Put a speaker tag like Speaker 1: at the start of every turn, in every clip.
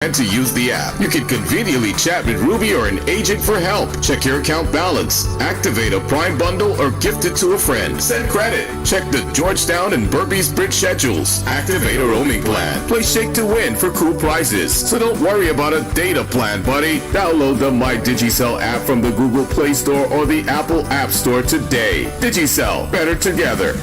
Speaker 1: And to use the app, you can conveniently chat with Ruby or an agent for help. Check your account balance, activate a Prime bundle, or gift it to a friend. Send credit. Check the Georgetown and Burpees Bridge schedules. Activate a roaming plan. Play Shake to Win for cool prizes. So don't worry about a data plan, buddy. Download the My Digicel app from the Google Play Store or the Apple App Store today. Digicel, better together.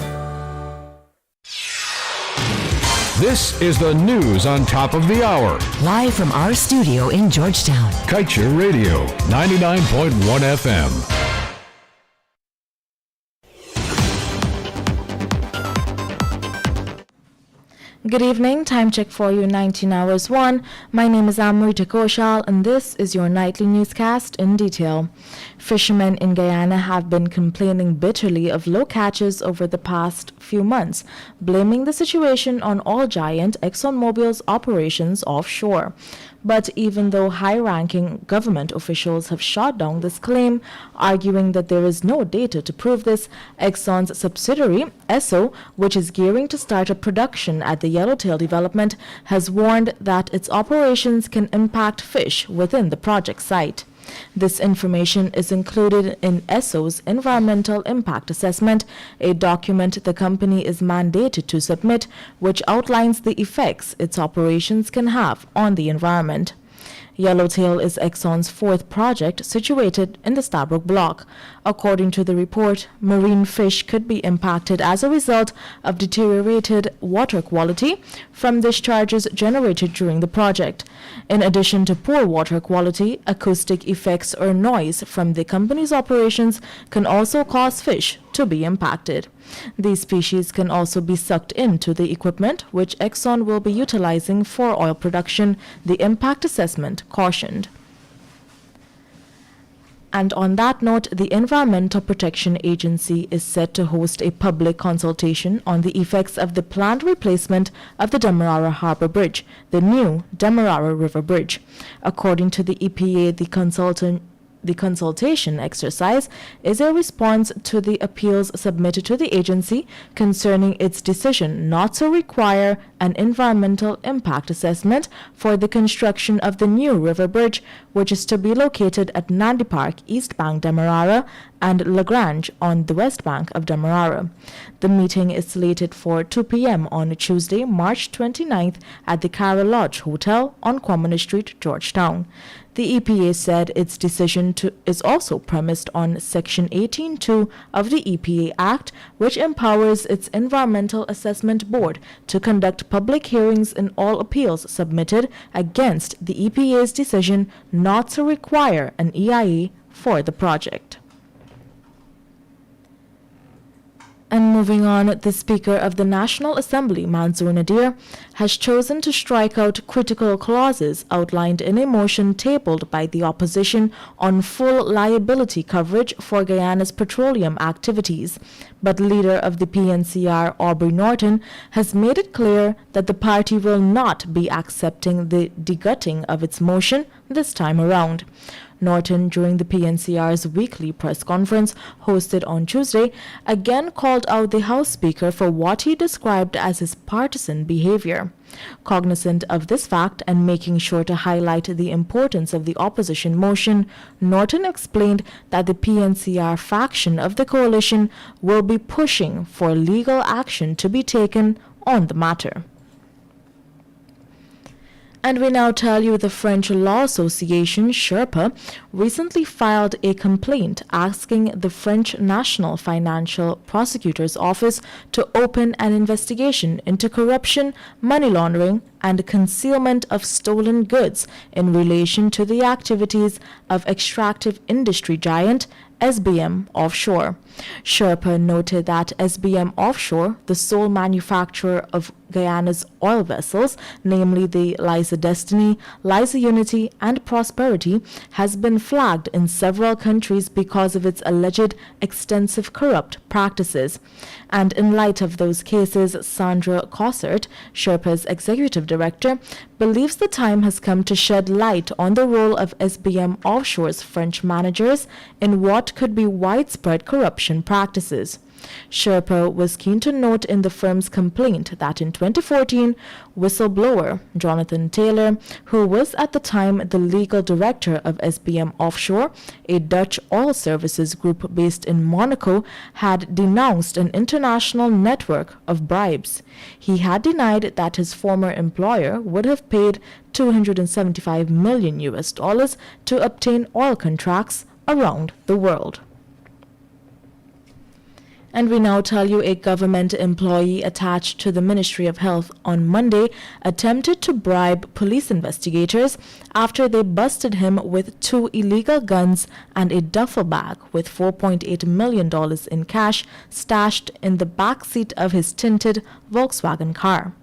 Speaker 2: This is the news on top of the hour.
Speaker 3: Live from our studio in Georgetown.
Speaker 2: Kaieteur Radio, 99.1 FM.
Speaker 4: Good evening, time check for you 19 hours 1. My name is Amrita Koshal and this is your nightly newscast in detail. Fishermen in Guyana have been complaining bitterly of low catches over the past few months, blaming the situation on oil giant ExxonMobil's operations offshore. But even though high-ranking government officials have shot down this claim, arguing that there is no data to prove this, Exxon's subsidiary, Esso, which is gearing to start a production at the Yellowtail development, has warned that its operations can impact fish within the project site. This information is included in Esso's Environmental Impact Assessment, a document the company is mandated to submit, which outlines the effects its operations can have on the environment. Yellowtail is Exxon's fourth project situated in the Stabroek Block. According to the report, marine fish could be impacted as a result of deteriorated water quality from discharges generated during the project. In addition to poor water quality, acoustic effects or noise from the company's operations can also cause fish to be impacted. These species can also be sucked into the equipment which Exxon will be utilizing for oil production, the impact assessment cautioned. And on that note, the Environmental Protection Agency is set to host a public consultation on the effects of the planned replacement of the Demerara Harbor Bridge, the new Demerara River Bridge. According to the EPA, the consultation exercise is a response to the appeals submitted to the agency concerning its decision not to require an environmental impact assessment for the construction of the new river bridge, which is to be located at Nandi Park, East Bank, Demerara, and Lagrange on the west bank of Demerara. The meeting is slated for 2 p.m. on Tuesday, March 29th at the Cara Lodge Hotel on Commoner Street, Georgetown. The EPA said its decision is also premised on Section 18.2 of the EPA Act, which empowers its Environmental Assessment Board to conduct public hearings in all appeals submitted against the EPA's decision not to require an EIA for the project. And moving on, the Speaker of the National Assembly, Mansour Nadir, has chosen to strike out critical clauses outlined in a motion tabled by the opposition on full liability coverage for Guyana's petroleum activities. But leader of the PNCR, Aubrey Norton, has made it clear that the party will not be accepting the degutting of its motion this time around. Norton, during the PNCR's weekly press conference hosted on Tuesday, again called out the House Speaker for what he described as his partisan behavior. Cognizant of this fact and making sure to highlight the importance of the opposition motion, Norton explained that the PNCR faction of the coalition will be pushing for legal action to be taken on the matter. And we now tell you the French Law Association, Sherpa, recently filed a complaint asking the French National Financial Prosecutor's Office to open an investigation into corruption, money laundering, and concealment of stolen goods in relation to the activities of extractive industry giant SBM Offshore. Sherpa noted that SBM Offshore, the sole manufacturer of Guyana's oil vessels, namely the Liza Destiny, Liza Unity, and Prosperity, has been flagged in several countries because of its alleged extensive corrupt practices. And in light of those cases, Sandra Cossert, Sherpa's executive director, believes the time has come to shed light on the role of SBM Offshore's French managers in what could be widespread corruption practices. Sherpa was keen to note in the firm's complaint that in 2014, whistleblower Jonathan Taylor, who was at the time the legal director of SBM Offshore, a Dutch oil services group based in Monaco, had denounced an international network of bribes. He had denied that his former employer would have paid $275 million to obtain oil contracts around the world. And we now tell you a government employee attached to the Ministry of Health on Monday attempted to bribe police investigators after they busted him with 2 illegal guns and a duffel bag with $4.8 million in cash stashed in the back seat of his tinted Volkswagen car.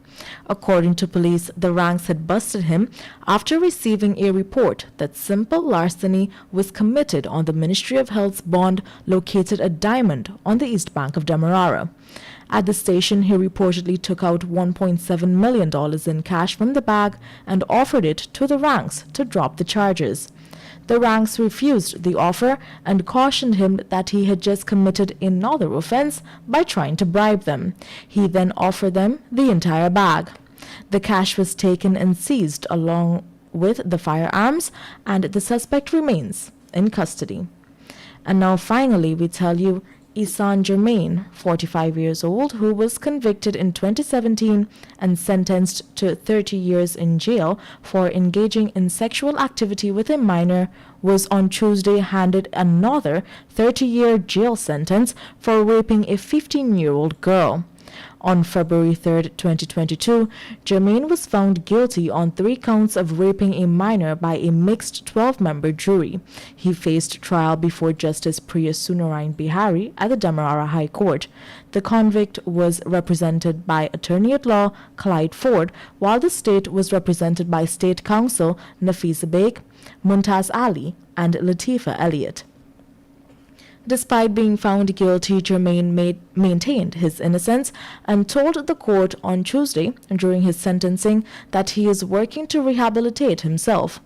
Speaker 4: According to police, the ranks had busted him after receiving a report that simple larceny was committed on the Ministry of Health's bond located at Diamond on the east bank of Demerara. At the station, he reportedly took out $1.7 million in cash from the bag and offered it to the ranks to drop the charges. The ranks refused the offer and cautioned him that he had just committed another offense by trying to bribe them. He then offered them the entire bag. The cash was taken and seized along with the firearms, and the suspect remains in custody. And now finally we tell you Isan Germain, 45 years old, who was convicted in 2017 and sentenced to 30 years in jail for engaging in sexual activity with a minor, was on Tuesday handed another 30-year jail sentence for raping a 15-year-old girl. On February 3, 2022, Germain was found guilty on 3 counts of raping a minor by a mixed 12-member jury. He faced trial before Justice Priya Sunarayan Bihari at the Demerara High Court. The convict was represented by attorney-at-law Clyde Ford, while the state was represented by State Counsel Nafisa Baig, Muntaz Ali, and Latifa Elliott. Despite being found guilty, Germain maintained his innocence and told the court on Tuesday during his sentencing that he is working to rehabilitate himself.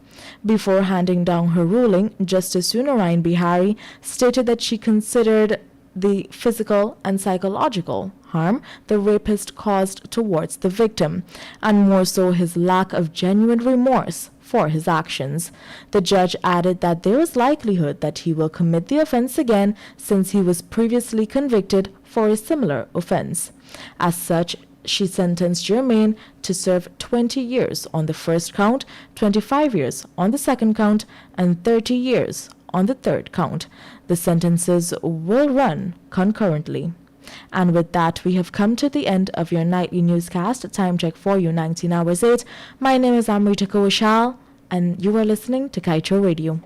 Speaker 4: Before handing down her ruling, Justice Sunarayan Bihari stated that she considered the physical and psychological harm the rapist caused towards the victim, and more so his lack of genuine remorse for his actions. The judge added that there is likelihood that he will commit the offense again since he was previously convicted for a similar offense. As such, she sentenced Germain to serve 20 years on the first count, 25 years on the second count, and 30 years on the third count. The sentences will run concurrently. And with that, we have come to the end of your nightly newscast. Time check for you, 19 hours 8. My name is Amrita Kaushal, and you are listening to Kaieteur Radio.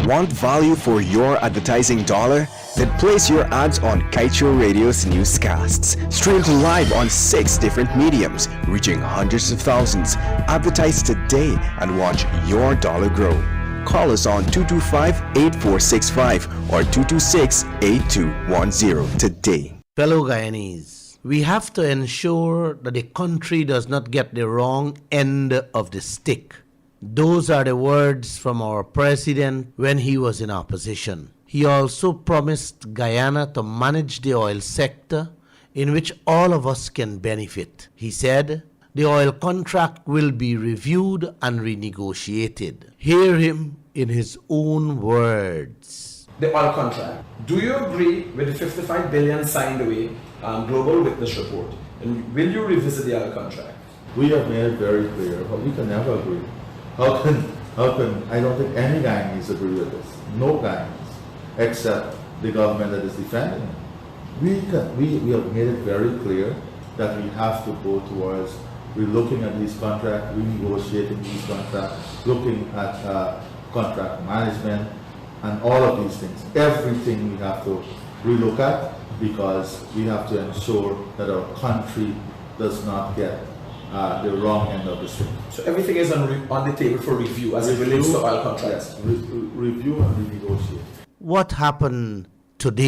Speaker 5: Want value for your advertising dollar? Then place your ads on Kaieteur Radio's newscasts. Streamed live on 6 different mediums, reaching hundreds of thousands. Advertise today and watch your dollar grow. Call us on 225-8465 or 226-8210 today.
Speaker 6: Fellow Guyanese, we have to ensure that the country does not get the wrong end of the stick. Those are the words from our president when he was in opposition. He also promised Guyana to manage the oil sector in which all of us can benefit. He said the oil contract will be reviewed and renegotiated. Hear him in his own words.
Speaker 7: The oil contract. Do you agree with the 55 billion signed away Global Witness report? And will you revisit the oil contract?
Speaker 8: We have made it very clear, but we can never agree. How can, I don't think any Guyanese agree with this. No Guyanese, except the government that is defending it. We have made it very clear that we have to go towards relooking at these contracts, renegotiating these contracts, looking at contract management, and all of these things. Everything we have to relook at because we have to ensure that our country does not get the wrong end of the stick.
Speaker 7: So everything is on the table for review as it relates to oil contracts?
Speaker 8: Yes, review and renegotiate.
Speaker 6: What happened today